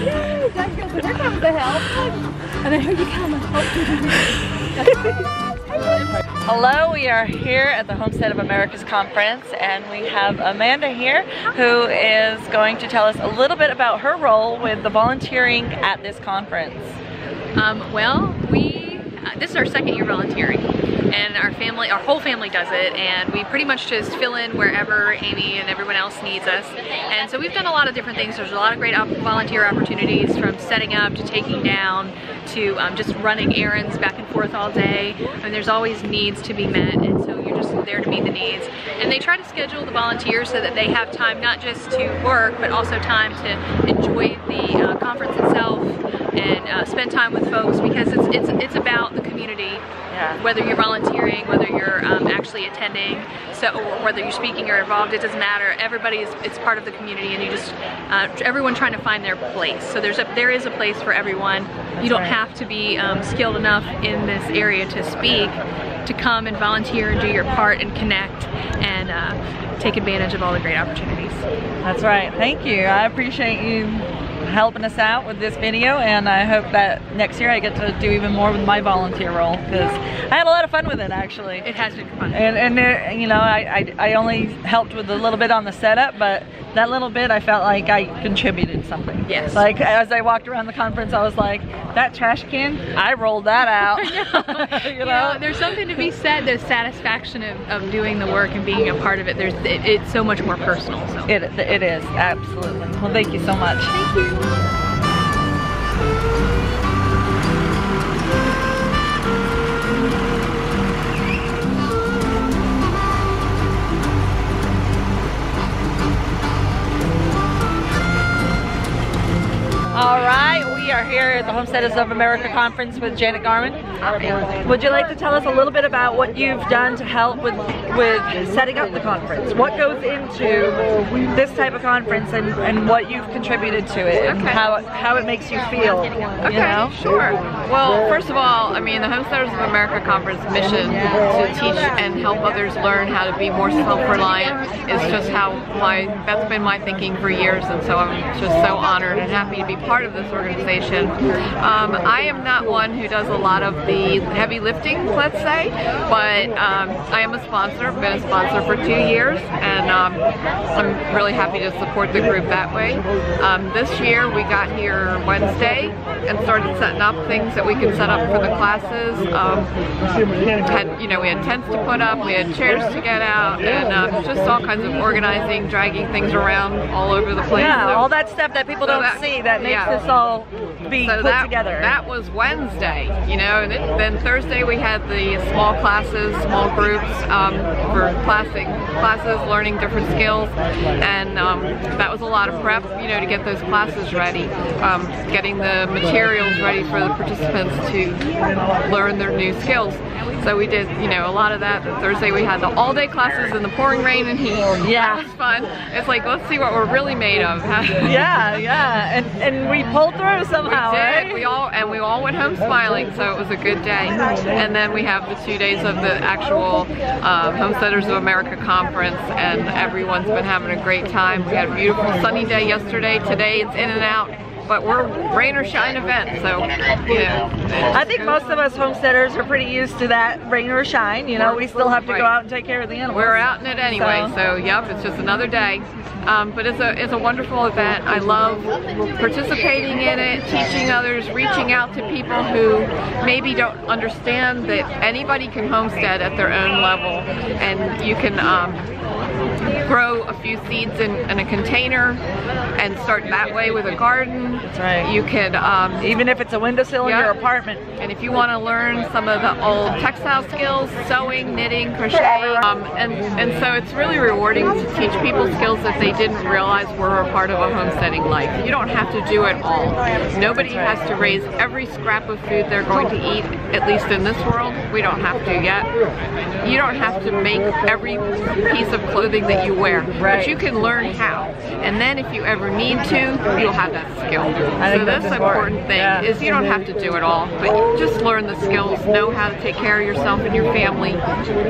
Yay, Duncan, so they're coming to help. And then here you come and help. Hello, we are here at the Homestead of America's conference, and we have Amanda here who is going to tell us a little bit about her role with the volunteering at this conference. This is our second year volunteering, and our whole family does it, and we pretty much just fill in wherever Amy and everyone else needs us. And so we've done a lot of different things. There's a lot of great volunteer opportunities, from setting up to taking down to just running errands back and forth all day. And there's always needs to be met, and so you're just there to meet the needs. And they try to schedule the volunteers so that they have time not just to work, but also time to enjoy the conference itself and spend time with folks, because it's about the community. Yeah. Whether you're volunteering, whether you're actually attending, or whether you're speaking or involved, it doesn't matter. Everybody it's part of the community, and you just everyone trying to find their place. So there is a place for everyone. You don't have to be skilled enough in this area to speak to come and volunteer and do your part and connect and take advantage of all the great opportunities. That's right. Thank you. I appreciate you helping us out with this video, and I hope that next year I get to do even more with my volunteer role, because I had a lot of fun with it, actually. It has been fun. And you know, I only helped with a little bit on the setup, but that little bit I felt like I contributed something. Yes. Like as I walked around the conference, I was like, that trash can, I rolled that out. You know, there's something to be said, the satisfaction of doing the work and being a part of it. It's so much more personal. So. It is, absolutely. Well, thank you so much. Thank you. All right, we are here at the Homesteaders of America conference with Janet Garman. Would you like to tell us a little bit about what you've done to help with setting up the conference? What goes into this type of conference, and what you've contributed to it, and how it makes you feel? Okay, you know? sure. Well, first of all, I mean, the Homesteaders of America conference mission to teach and help others learn how to be more self-reliant is just that's been my thinking for years, and so I'm just so honored and happy to be part of this organization. I am not one who does a lot of the heavy lifting, let's say, but I am a sponsor. I've been a sponsor for 2 years, and I'm really happy to support the group that way. This year we got here Wednesday and started setting up things that we could set up for the classes. We had tents to put up, we had chairs to get out, and just all kinds of organizing, dragging things around all over the place. Yeah, so, all that stuff that people don't see that makes this all be put together. That was Wednesday, you know, and then Thursday we had the small classes, small groups for classes, learning different skills, and that was a lot of prep, you know, to get those classes ready, getting the materials ready for the participants to learn their new skills. So we did, you know, a lot of that. Thursday we had the all-day classes in the pouring rain and heat. Yeah. That was fun. It's like, let's see what we're really made of. yeah, and we pulled through somehow, we did. right? We all went home smiling, so it was a good day. And then we have the 2 days of the actual Homesteaders of America conference, and everyone's been having a great time. We had a beautiful sunny day yesterday. Today it's in and out. But we're rain or shine event, so, you know. I think most of us homesteaders are pretty used to that rain or shine, you know. We still have to go out and take care of the animals. We're out in it anyway, so yep, it's just another day. But it's a wonderful event. I love participating in it, teaching others, reaching out to people who maybe don't understand that anybody can homestead at their own level, and you can grow a few seeds in a container and start that way with a garden. That's right. You could even if it's a windowsill in your apartment. And if you want to learn some of the old textile skills, sewing, knitting, crocheting, and so it's really rewarding to teach people skills that they didn't realize were a part of a homesteading life. You don't have to do it all. Nobody has to raise every scrap of food they're going to eat, at least in this world. We don't have to yet. You don't have to make every piece of clothing clothing that you wear. Right. But you can learn how. And then if you ever need to, you'll have that skill. So that's the important thing, is you don't have to do it all, but you just learn the skills, know how to take care of yourself and your family,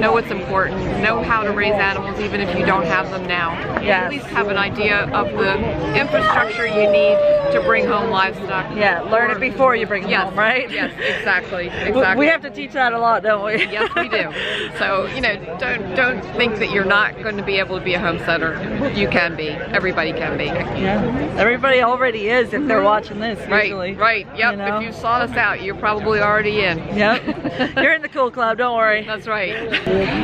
know what's important, know how to raise animals even if you don't have them now. Yes. At least have an idea of the infrastructure you need to bring home livestock. Yeah, learn it before you bring them home, right? Yes, exactly. We have to teach that a lot, don't we? Yes, we do. So, you know, don't think that you're not going to be able to be a homesteader. You can be. Everybody can be. Yeah. Everybody already is if they're watching this, usually. Right, yep. You know? If you saw us out, you're probably already in. Yep. You're in the cool club, don't worry. That's right.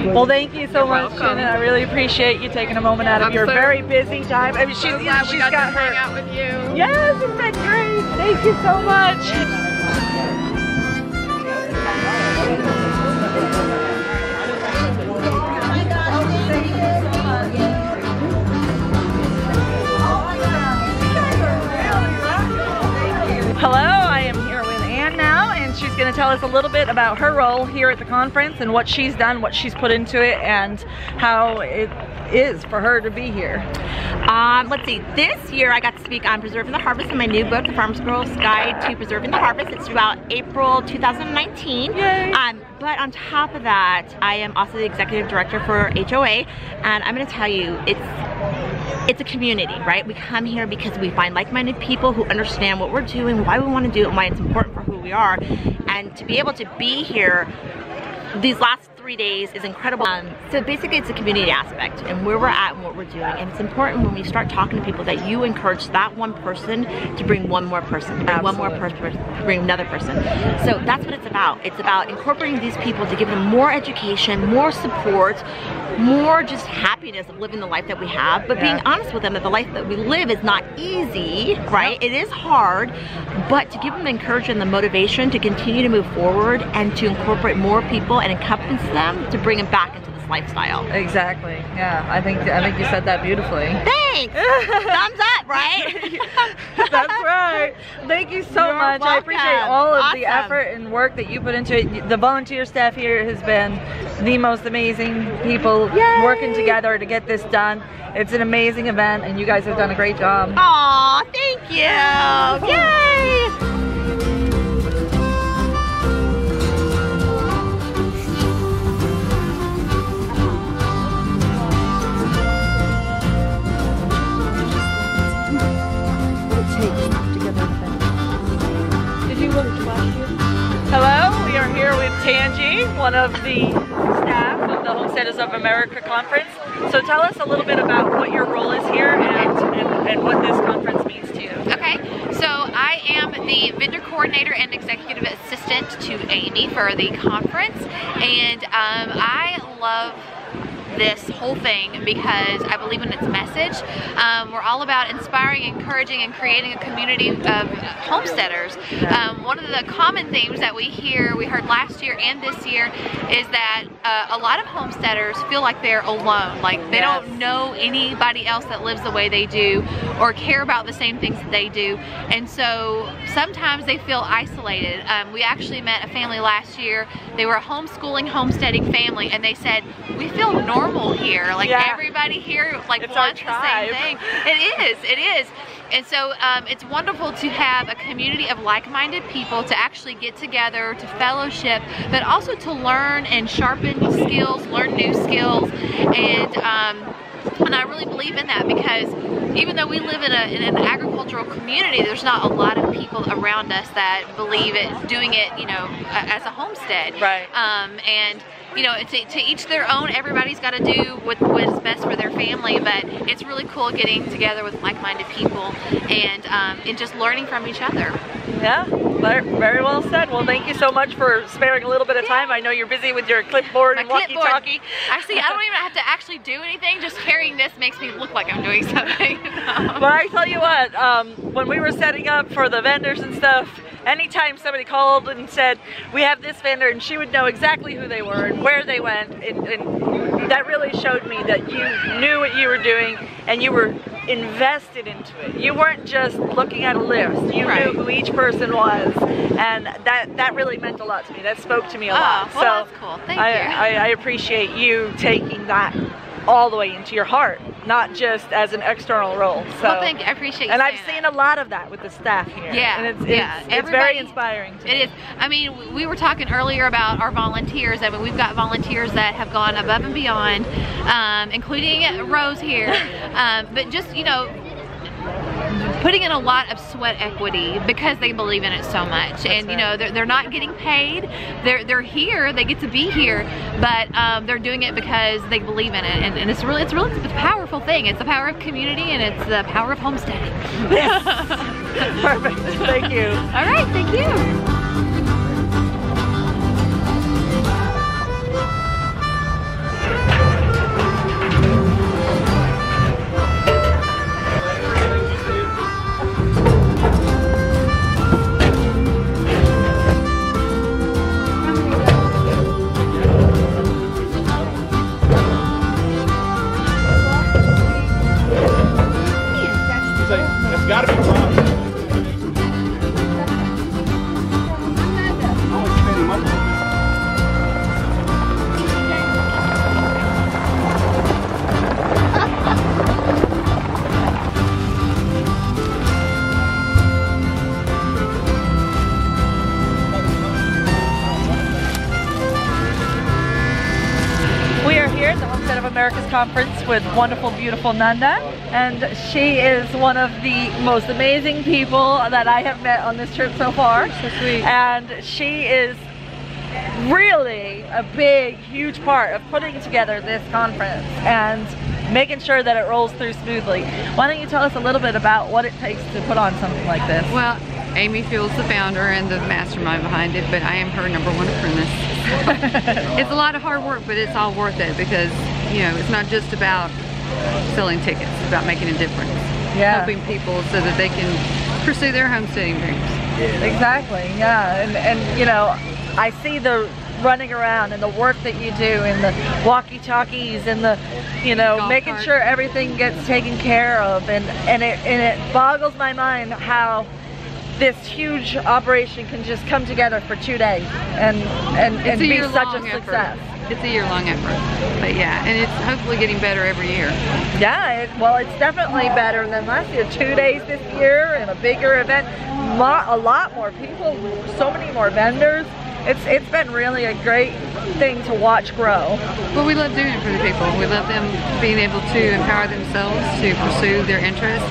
Well, thank you so much, welcome. Shannon. I really appreciate you taking a moment out of your very busy time. I mean, So glad we got to hang out with you. Yes, it's been great. Thank you so much. Hello, I am here with Ann now, and she's going to tell us a little bit about her role here at the conference and what she's done, what she's put into it, and how it is for her to be here. Let's see, this year I got to speak on Preserving the Harvest in my new book, The Farmer's Girl's Guide to Preserving the Harvest. It's due out April 2019. Yay. But on top of that, I am also the executive director for HOA, and I'm going to tell you, it's a community, right? We come here because we find like-minded people who understand what we're doing, why we want to do it, and why it's important for who we are. And to be able to be here these last 3 days is incredible. So basically it's a community aspect and where we're at and what we're doing. And it's important when we start talking to people that you encourage that one person to bring one more person, bring one more person, to bring another person. So that's what it's about. It's about incorporating these people to give them more education, more support, more just happiness of living the life that we have, but being honest with them that the life that we live is not easy, right? It is hard, but to give them the encouragement and the motivation to continue to move forward and to incorporate more people and encompass them to bring them back into this lifestyle. Exactly. Yeah, I think you said that beautifully. Thanks. Thumbs up, right? That's right. Thank you so You're much. welcome. I appreciate all of the Awesome. effort and work that you put into it. The volunteer staff here has been the most amazing people working together to get this done. It's an amazing event and you guys have done a great job. Aw, thank you. Yay. Hello, we are here with Tangi, one of the staff of the Homesteaders of America conference. So tell us a little bit about what your role is here and what this conference means to you. Okay, so I am the vendor coordinator and executive assistant to Amy for the conference, and I love this whole thing because I believe in its message. We're all about inspiring, encouraging, and creating a community of homesteaders. One of the common themes that we heard last year and this year, is that a lot of homesteaders feel like they're alone, like they don't know anybody else that lives the way they do or care about the same things that they do, and so sometimes they feel isolated. We actually met a family last year. They were a homeschooling, homesteading family, and they said, we feel normal here, like everybody here like wants the same thing. It is. And so it's wonderful to have a community of like-minded people to actually get together, to fellowship, but also to learn and sharpen skills, learn new skills, and I really believe in that, because even though we live in an agricultural community, there's not a lot of people around us that believe it, doing it, you know, as a homestead. Right. And you know, to each their own. Everybody's got to do what is best for their family, but it's really cool getting together with like-minded people and just learning from each other. Yeah, very well said. Well, thank you so much for sparing a little bit of time. I know you're busy with your clipboard and walkie-talkie. Actually, I don't even have to actually do anything. Just carrying this makes me look like I'm doing something. Well, I tell you what, when we were setting up for the vendors and stuff, anytime somebody called and said, we have this vendor, and she would know exactly who they were and where they went, and that really showed me that you knew what you were doing and you were invested into it. You weren't just looking at a list. You knew who each person was, and that really meant a lot to me. That spoke to me a lot. Well, that's cool. Thank you. I appreciate you taking that all the way into your heart, not just as an external role. So, well, thank you. I appreciate you. And I've seen a lot of that with the staff here. Yeah, and it's very inspiring to me. It is. I mean, we were talking earlier about our volunteers. I mean, we've got volunteers that have gone above and beyond, including Rose here. But just, you know, putting in a lot of sweat equity because they believe in it so much. And you know, they're not getting paid. They're here, they get to be here, but they're doing it because they believe in it. And it's really a powerful thing. It's the power of community, and it's the power of homesteading. Yes. Perfect. Thank you. All right, thank you. It's gotta be fun. We are here at the Homestead of America's conference with wonderful, beautiful Nanda, and she is one of the most amazing people that I have met on this trip so far. So sweet. And she is really a big, huge part of putting together this conference and making sure that it rolls through smoothly. Why don't you tell us a little bit about what it takes to put on something like this? Well, Amy Field's the founder and the mastermind behind it, but I am her #1 apprentice. It's a lot of hard work, but it's all worth it because, you know, it's not just about selling tickets, it's about making a difference. Yeah. Helping people so that they can pursue their homesteading dreams. Exactly, yeah. And you know, I see the running around and the work that you do and the walkie-talkies and the, you know, golf making cart. sure everything gets taken care of, and it boggles my mind how this huge operation can just come together for 2 days and be such a success. It's a year-long effort, but yeah, and it's hopefully getting better every year. Yeah, well, it's definitely better than last year. 2 days this year and a bigger event, a lot more people, so many more vendors. It's been really a great thing to watch grow. Well, we love doing it for the people. We love them being able to empower themselves to pursue their interests,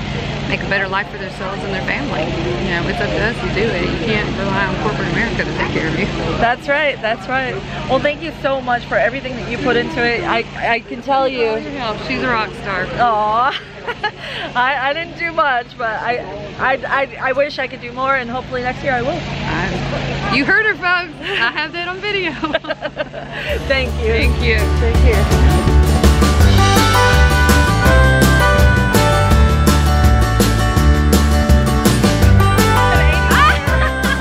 make a better life for themselves and their family. You know, it's up to us to do it. You can't rely on corporate America to take care of you. That's right, that's right. Well, thank you so much for everything that you put into it. I can tell you. She's a rock star. Aw. I didn't do much, but I wish I could do more, and hopefully next year I will. You heard her, folks. I have that on video. Thank you. Thank you. Thank you.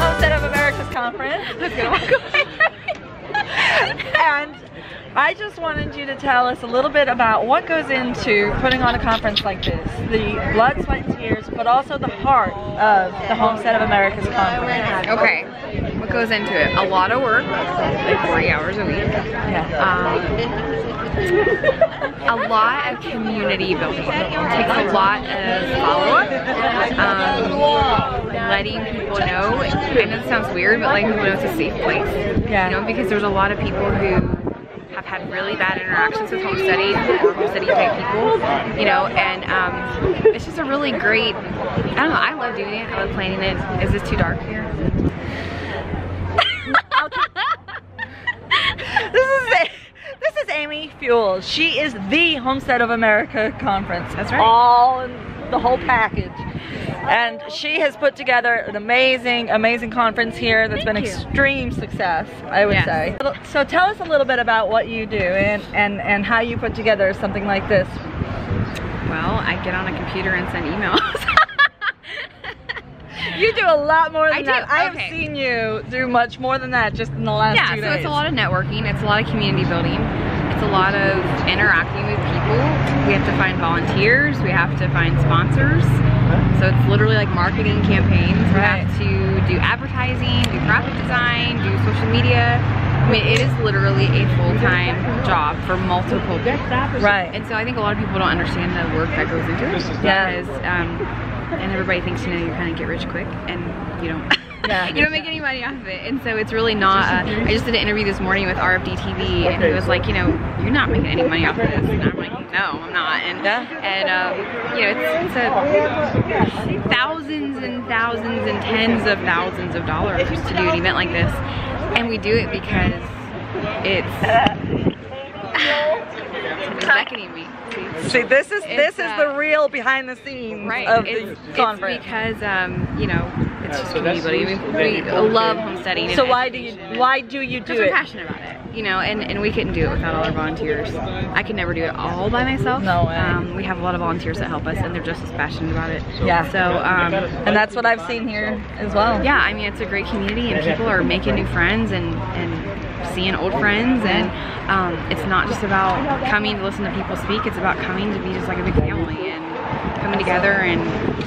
Homestead of America's conference. I was gonna walk away. And I just wanted you to tell us a little bit about what goes into putting on a conference like this. The blood, sweat, and tears, but also the heart of the Homestead of America's conference. Okay, what goes into it? A lot of work, like 40 hours a week. Yeah. A lot of community building. It takes a lot of follow-up, letting people know. I know it sounds weird, but letting people know it's a safe place. Yeah. You know, because there's a lot of people who have had really bad interactions with homesteading or homesteading type people, you know, and it's just a really great, I don't know, I love doing it, I love planning it. Is this too dark here? This is Amy Fuels. She is the Homestead of America conference. That's right. All in the whole package. And she has put together an amazing, amazing conference here that's been extreme success, I would say. So tell us a little bit about what you do and how you put together something like this. Well, I get on a computer and send emails. You do a lot more than that. I have Okay. seen you do much more than that just in the last 2 days. Yeah, so it's a lot of networking, it's a lot of community building, it's a lot of interacting with people. We have to find volunteers, we have to find sponsors. So it's literally like marketing campaigns. We have to do advertising, do graphic design, do social media. I mean, it is literally a full-time job for multiple people. Right. And so I think a lot of people don't understand the work that goes into it. Yeah. Because, and everybody thinks, you know, you kind of get rich quick, and you don't. Yeah. You don't make any money off of it. And so it's really not, I just did an interview this morning with RFD TV, and he was like, you know, you're not making any money off of this. And I'm like, no, I'm not. And, you know, it's thousands and thousands and tens of thousands of dollars to do an event like this. And we do it because it's beckoning me. See, this is the real behind the scenes of the conference. It's because, you know, it's just community. We love homesteading. So why do you do it? Because we're passionate about it, you know, and we couldn't do it without all our volunteers. I could never do it all by myself. No way. We have a lot of volunteers that help us, and they're just as passionate about it. Yeah. So, and that's what I've seen here as well. Yeah, I mean, it's a great community, and people are making new friends and seeing old friends, and it's not just about coming to listen to people speak. It's about coming to be just like a big family and coming together and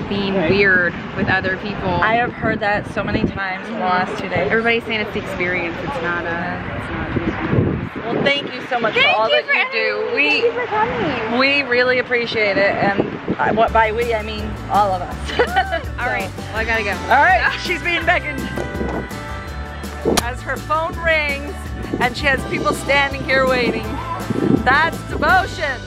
being weird with other people. I have heard that so many times in the last 2 days. Everybody's saying it's the experience. It's not a. Well, thank you so much for all that you do. We really appreciate it, and what by we I mean all of us. All right, well, I gotta go. All right, she's being beckoned. As her phone rings, and she has people standing here waiting. That's devotion.